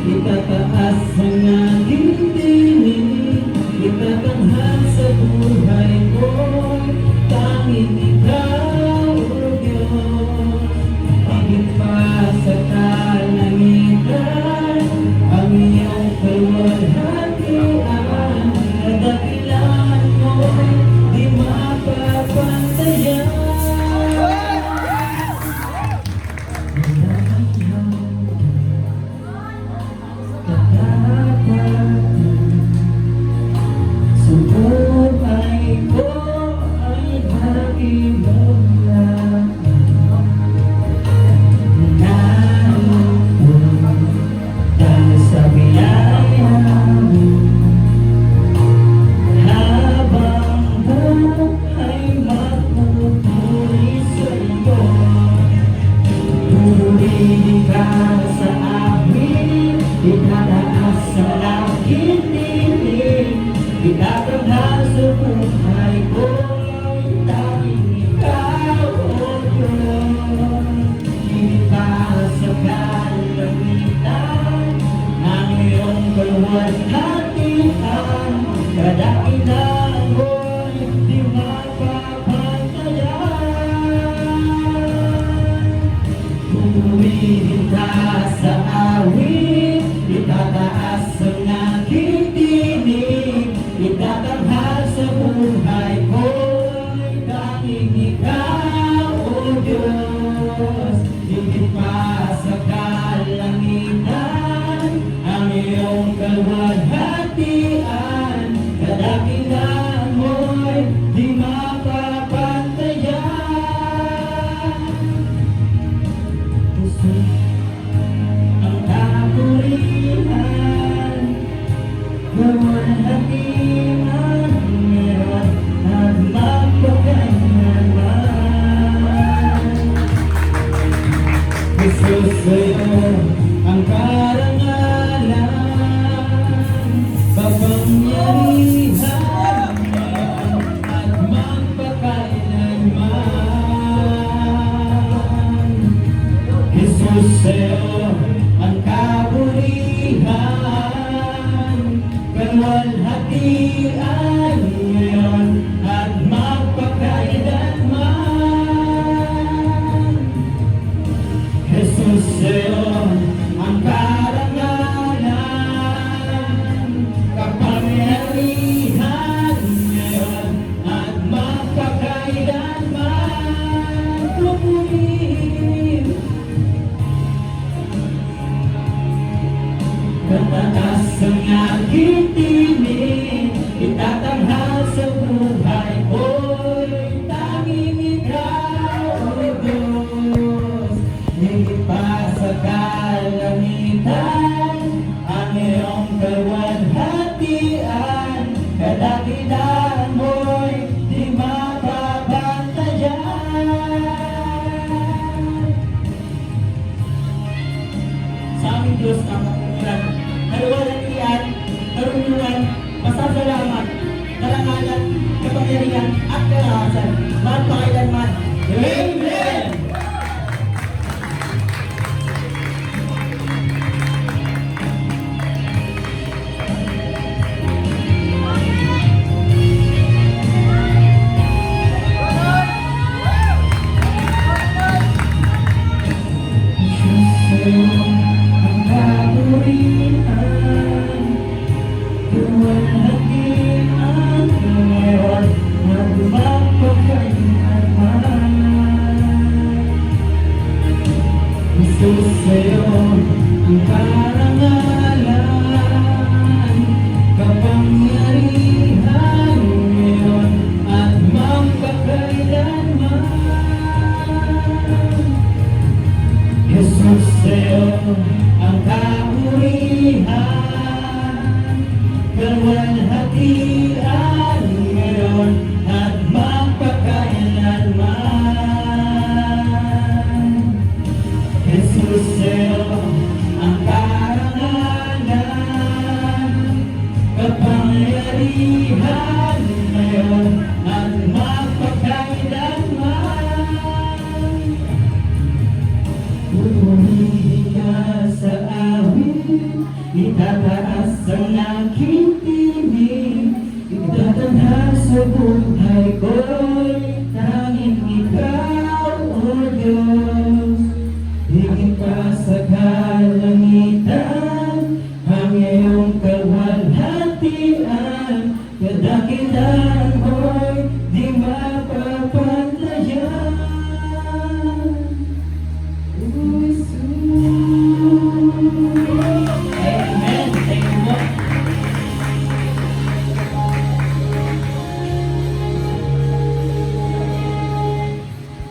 Itataas ang aking tinig, itatanghal sa buhay ko, tanging ikaw, O Diyos. Higit pa sa kalangitan, ang iyong kaluwalhatian, kadakilaan mo'y di mapapantayan. Sumpod ay ko ay pag-ibig lang. Nanunod dahil sa biyaya mo, habang buhay magpupuri sa iyo. Purihin ka sa amin, itataas sa aking tinig, itatanghal sa buhay ko, tanging ikaw, O Diyos. Higit pa sa kalangitan, ang iyong kaluwalhatian, kadakilaan mo'y di mapapantayan. Purihin ka sa awit, itataas ang aking tinig, itatanghal sa buhay ko, tanging ikaw, O Diyos. Higit pa sa kalangitan, ang iyong kaluwalhatian, kadakilaan mo'y di mapapantayan. Jesus, ang kapurihan, kaluwalhatian, ngayon at magpakailanman. Jesus, sa'yo ang karangalan, kapangyarihan, ngayon at magpakailanman. Jesus, sa'yo ang kaburihan, kaluwalhatian, ngayon at magpakailanman. Jesus, sa'yo ang karangalan, kapangyarihan, ngayon at magpakailanman. Purihin kataas ang aking tinig, itatanghal sa buhay ko'y tanging ikaw, O Diyos. Higit pa sa kalangitan, ang iyong kaluwalhatian, kadakilaan mo'y di mapapantayan. Sa aming Diyos ang kapangyarihan, kaluwalhatian, karunungan, pasasalamat, karangalan, kapangyarihan at kalakasan, magpakailanman. Amen! Ang kaburihan, kaluwalhatian, ngayon at magpakailanman. Jesus, sa'yo ang karangalan, kapangyarihan, ngayon at magpakailanman. Jesus, sa'yo ang kaburihan, kaluwalhatian, ngayon at magpakailanman. Jesus, sa'yo ang karangalan, kapangyarihan, ngayon at magpakailanman. Purihin ka sa awit, Itataas ang aking tinig, itatanghal sa buhay ko.